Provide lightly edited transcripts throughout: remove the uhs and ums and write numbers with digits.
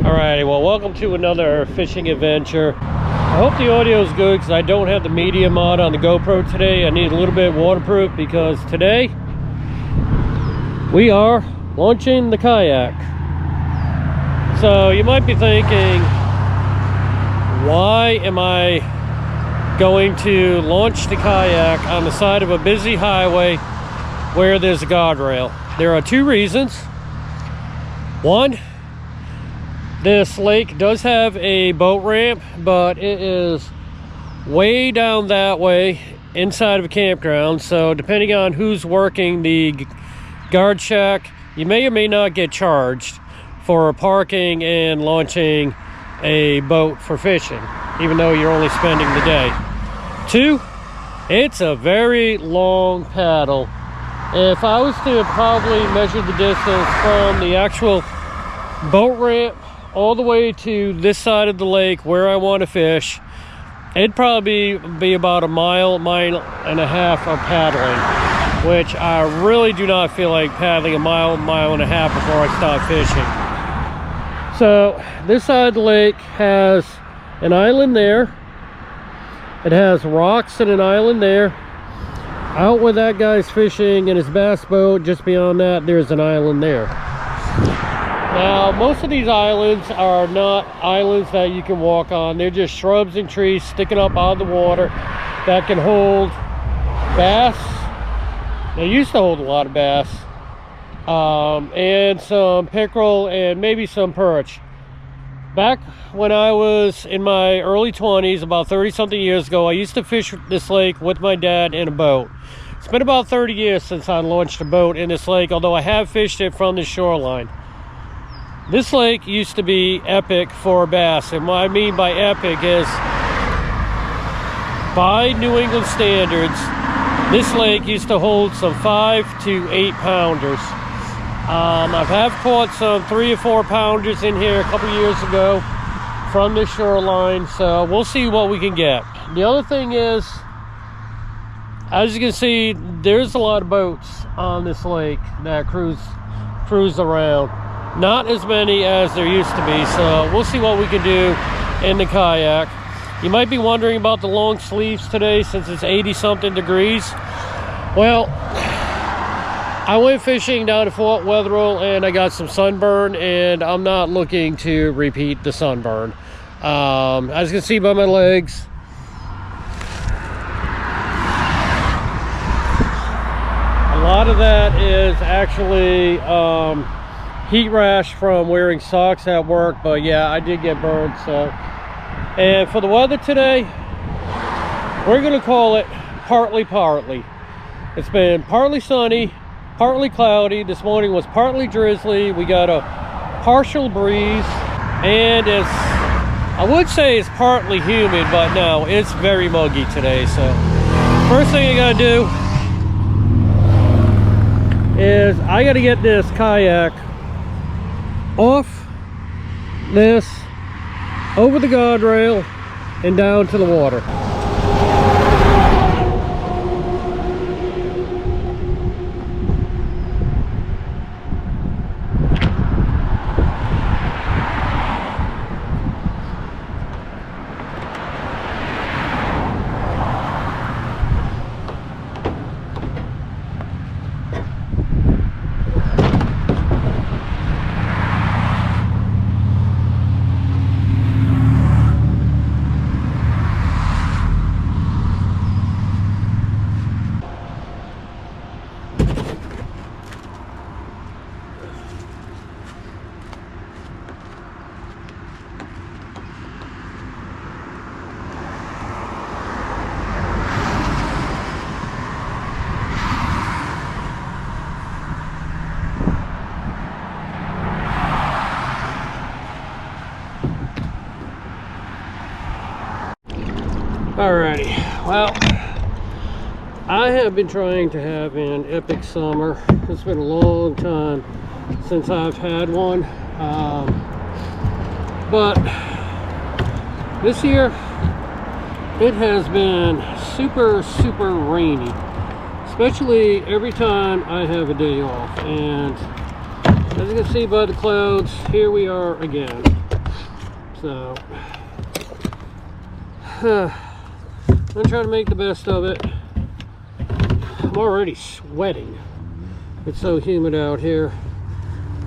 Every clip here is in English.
Alrighty, well, welcome to another fishing adventure. I hope the audio is good because I don't have the media mod on the GoPro today. I need a little bit waterproof because today we are launching the kayak. So you might be thinking, why am I going to launch the kayak on the side of a busy highway where there's a guardrail? There are two reasons. One, this lake does have a boat ramp, but it is way down that way inside of a campground. So depending on who's working the guard shack, you may or may not get charged for parking and launching a boat for fishing, even though you're only spending the day. Two, it's a very long paddle. If I was to probably measure the distance from the actual boat ramp all the way to this side of the lake where I want to fish, it'd probably be about a mile and a half of paddling, which I really do not feel like paddling a mile and a half before I start fishing. So this side of the lake has an island there. It has rocks and an island there. Out where that guy's fishing in his bass boat, just beyond that, there's an island there. Now, most of these islands are not islands that you can walk on. They're just shrubs and trees sticking up out of the water that can hold bass. They used to hold a lot of bass, and some pickerel and maybe some perch. Back when I was in my early 20s, about 30-something years ago, I used to fish this lake with my dad in a boat. It's been about 30 years since I launched a boat in this lake, although I have fished it from the shoreline. This lake used to be epic for bass, and what I mean by epic is, by New England standards, this lake used to hold some 5 to 8 pounders. I've caught some 3 or 4 pounders in here a couple years ago from the shoreline, so we'll see what we can get. The other thing is, as you can see, there's a lot of boats on this lake that cruise around. Not as many as there used to be, so we'll see what we can do in the kayak. You might be wondering about the long sleeves today since it's 80-something degrees. Well, I went fishing down at Fort Wetherill and I got some sunburn, and I'm not looking to repeat the sunburn. As you can see by my legs, a lot of that is actually heat rash from wearing socks at work, but yeah, I did get burned. So, and for the weather today, we're gonna call it partly. It's been partly sunny, partly cloudy. This morning was partly drizzly. We got a partial breeze, and I would say it's partly humid, but no, it's very muggy today. So first thing I gotta do is I gotta get this kayak off this, over the guardrail, and down to the water. Alrighty, well, I have been trying to have an epic summer. It's been a long time since I've had one, but this year it has been super rainy, especially every time I have a day off. And as you can see by the clouds, here we are again. So I'm trying to make the best of it. I'm already sweating. It's so humid out here.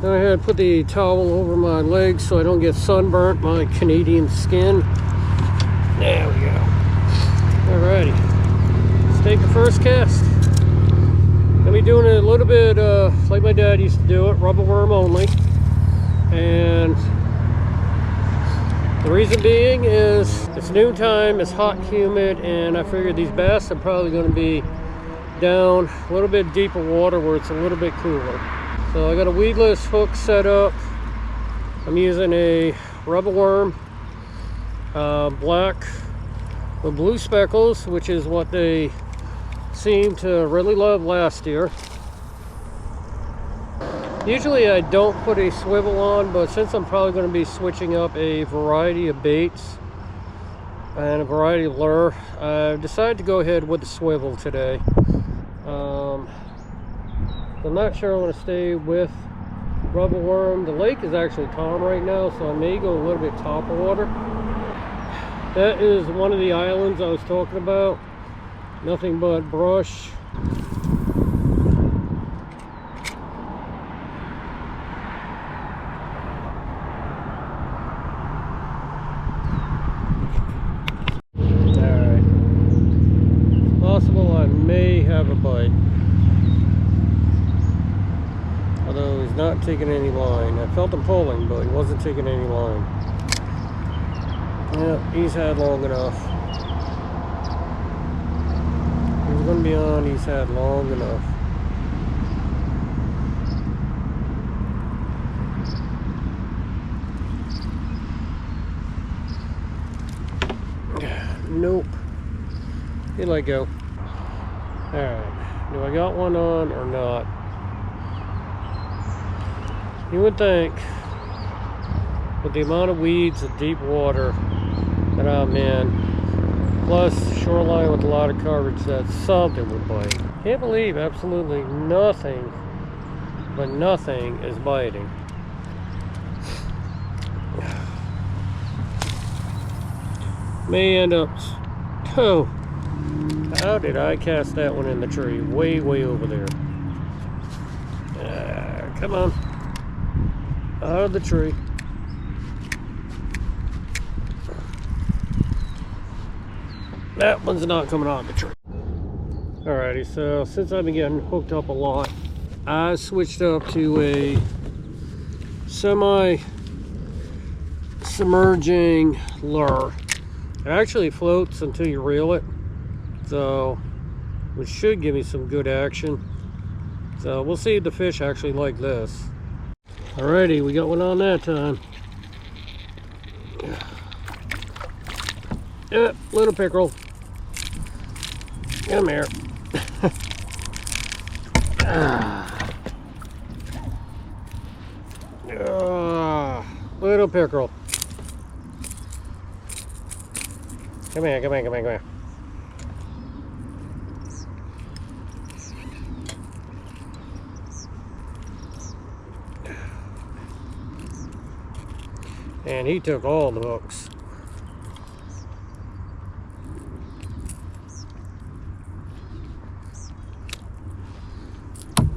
Then I had to put the towel over my legs so I don't get sunburnt, my Canadian skin. There we go. Alrighty. Let's take the first cast. Gonna be doing it a little bit like my dad used to do it, rubber worm only. And the reason being is it's noontime, it's hot and humid, and I figured these bass are probably going to be down a little bit deeper water where it's a little bit cooler. So I got a weedless hook set up. I'm using a rubber worm, black with blue speckles, which is what they seemed to really love last year. Usually I don't put a swivel on, but since I'm probably going to be switching up a variety of baits and a variety of lure, I've decided to go ahead with the swivel today. I'm not sure I want to stay with rubber worm. The lake is actually calm right now, so I may go a little bit top of water. That is one of the islands I was talking about. Nothing but brush. I may have a bite, although he's not taking any line. I felt him pulling, but he wasn't taking any line. Yeah, he's had long enough. He's going to be on. He's had long enough. Nope. He let go. Alright, do I got one on or not? You would think, with the amount of weeds and deep water that I'm in, plus shoreline with a lot of coverage, that something would bite. Can't believe absolutely nothing, but nothing is biting. May end up, oh, how did I cast that one in the tree? Way over there. Come on. Out of the tree. That one's not coming out of the tree. Alrighty, so since I've been getting hooked up a lot, I switched up to a semi-submerging lure. It actually floats until you reel it. So, which should give me some good action. So we'll see if the fish actually like this. Alrighty, we got one on that time. Yep, little pickerel. Come here. Little pickerel. Come here, come here, come here, come here. And he took all the hooks.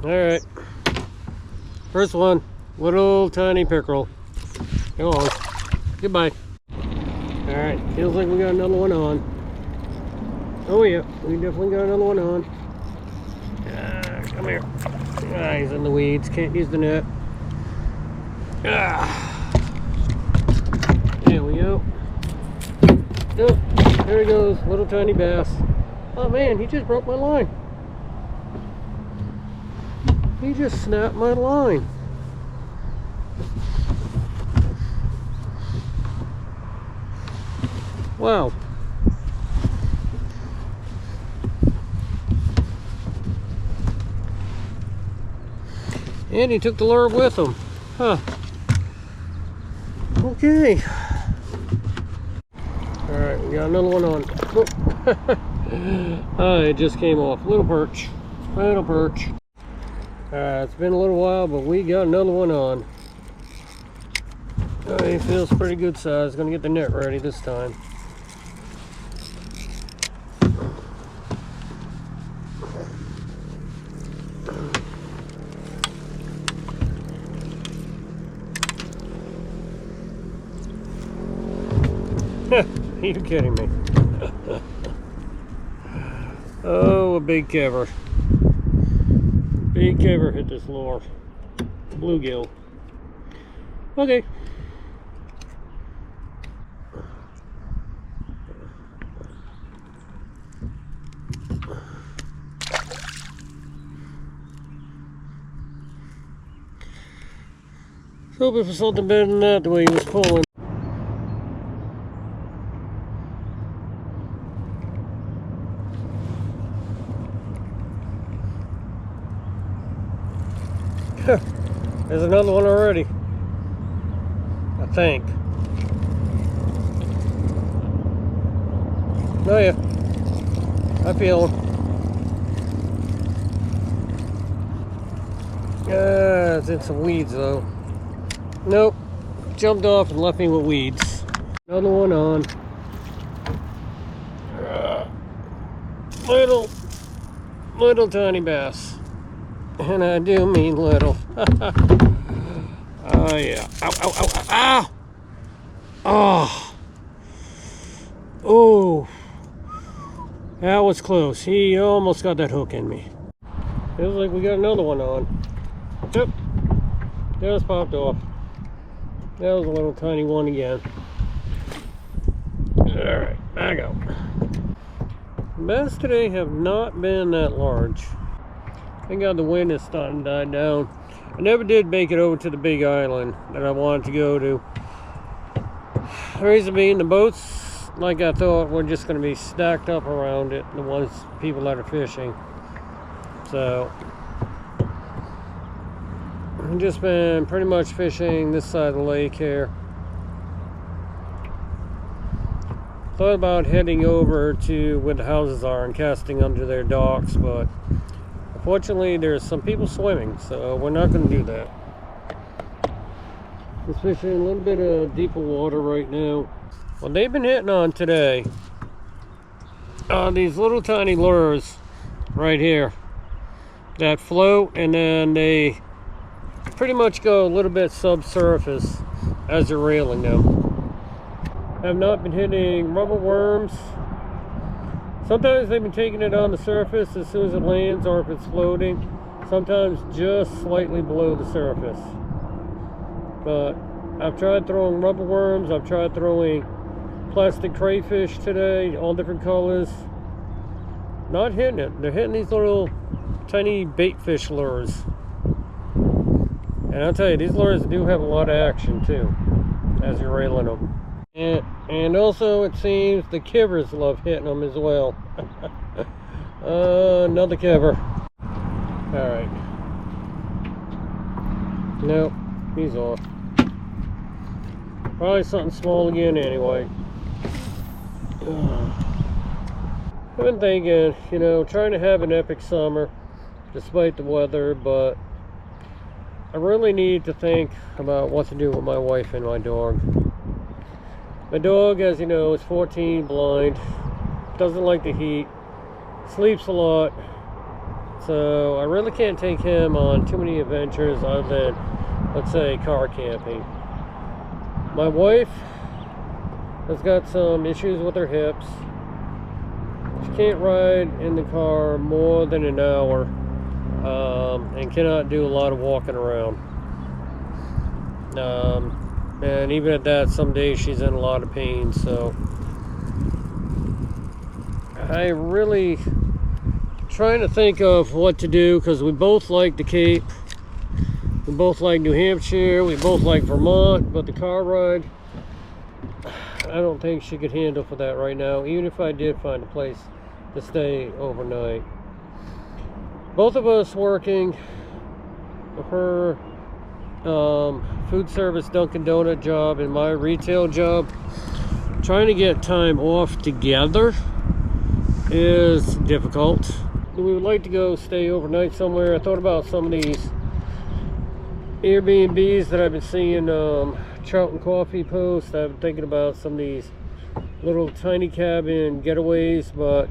Alright. First one, little tiny pickerel. Go on. Goodbye. Alright, feels like we got another one on. Oh yeah, we definitely got another one on. Come here. He's in the weeds, can't use the net. There we go. Oh, there he goes, little tiny bass. Oh man, he just broke my line. He just snapped my line. Wow. And he took the lure with him. Huh. Okay. Alright, we got another one on. Oh. It just came off. Little perch. Little perch. Alright, it's been a little while, but we got another one on. He feels pretty good size. Gonna get the net ready this time. Are you kidding me? Oh, a big kever. Big kever hit this lure. Bluegill. Okay. Hoping for something better than that the way he was pulling. There's another one already, I think. Oh yeah, I feel him. It's in some weeds though. Nope, jumped off and left me with weeds. Another one on. Little tiny bass. And I do mean little. Oh yeah. Ow, ow, ow, ow, ow. Oh. Oh. That was close. He almost got that hook in me. Feels like we got another one on. Yep. Just popped off. That was a little tiny one again. Alright, back out. Bass today have not been that large. Thank God the wind is starting to die down. I never did make it over to the big island that I wanted to go to. The reason being, the boats, like I thought, were just going to be stacked up around it, the ones people that are fishing. So I've just been pretty much fishing this side of the lake here. Thought about heading over to where the houses are and casting under their docks, but unfortunately there's some people swimming, so we're not going to do that. Just fishing a little bit of deeper water right now. What they've been hitting on today are these little tiny lures right here that float, and then they pretty much go a little bit subsurface as you're reeling them. Have not been hitting rubber worms. Sometimes they've been taking it on the surface as soon as it lands, or if it's floating. Sometimes just slightly below the surface. But I've tried throwing rubber worms. I've tried throwing plastic crayfish today, all different colors. Not hitting it. They're hitting these little tiny bait fish lures. And I'll tell you, these lures do have a lot of action too as you're reeling them. And also it seems the kivers love hitting them as well. Another kiver. Alright. Nope, he's off. Probably something small again anyway. I've been thinking, you know, trying to have an epic summer despite the weather, but I really need to think about what to do with my wife and my dog. My dog, as you know, is 14, blind, doesn't like the heat, sleeps a lot, so I really can't take him on too many adventures other than, let's say, car camping. My wife has got some issues with her hips. She can't ride in the car more than an hour, and cannot do a lot of walking around. And even at that, some days she's in a lot of pain, so I really trying to think of what to do, because we both like the Cape, we both like New Hampshire, we both like Vermont, but the car ride, I don't think she could handle for that right now, even if I did find a place to stay overnight. Both of us working, her food service Dunkin' Donut job and my retail job, trying to get time off together is difficult. We would like to go stay overnight somewhere. I thought about some of these Airbnbs that I've been seeing trout and coffee post. I've been thinking about some of these little tiny cabin getaways, but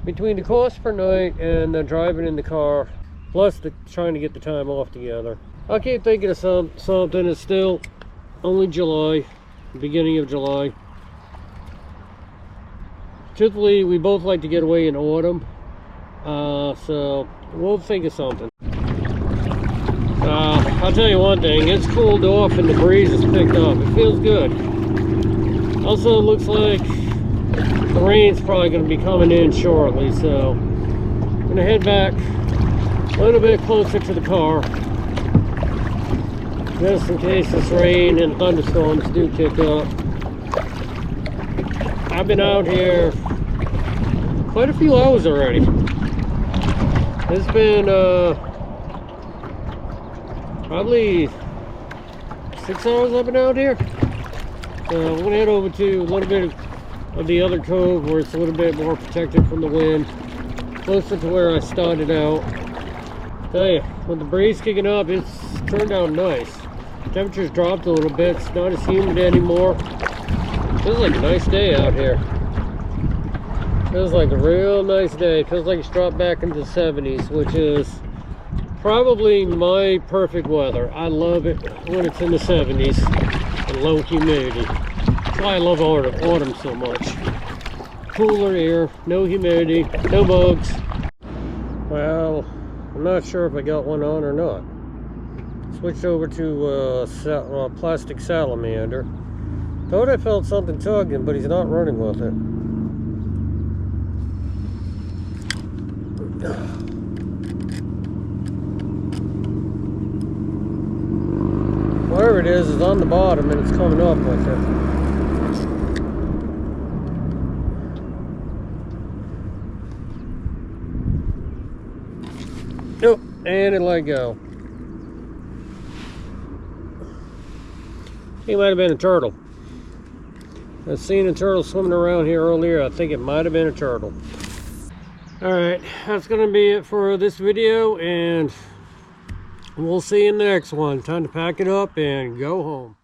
between the cost per night and the driving in the car, plus trying to get the time off together, I keep thinking of something. It's still only July, beginning of July. Truthfully, we both like to get away in autumn, so we'll think of something. I'll tell you one thing, it's cooled off and the breeze has picked up. It feels good. Also, it looks like the rain's probably going to be coming in shortly, so I'm going to head back a little bit closer to the car, just in case this rain and thunderstorms do kick up. I've been out here quite a few hours already. It's been probably 6 hours I've been out here. So I'm gonna head over to a little bit of the other cove where it's a little bit more protected from the wind, closer to where I started out. Tell you, with the breeze kicking up, it's turned out nice. Temperature's dropped a little bit. It's not as humid anymore. Feels like a nice day out here. Feels like a real nice day. Feels like it's dropped back into the 70s, which is probably my perfect weather. I love it when it's in the 70s and low humidity. That's why I love autumn so much. Cooler air, no humidity, no bugs. Well, I'm not sure if I got one on or not. Switched over to plastic salamander. Thought I felt something tugging, but he's not running with it. Whatever it is on the bottom and it's coming up with it. Nope, and it let go. He might have been a turtle. I've seen a turtle swimming around here earlier. I think it might have been a turtle. Alright, that's going to be it for this video, and we'll see you in the next one. Time to pack it up and go home.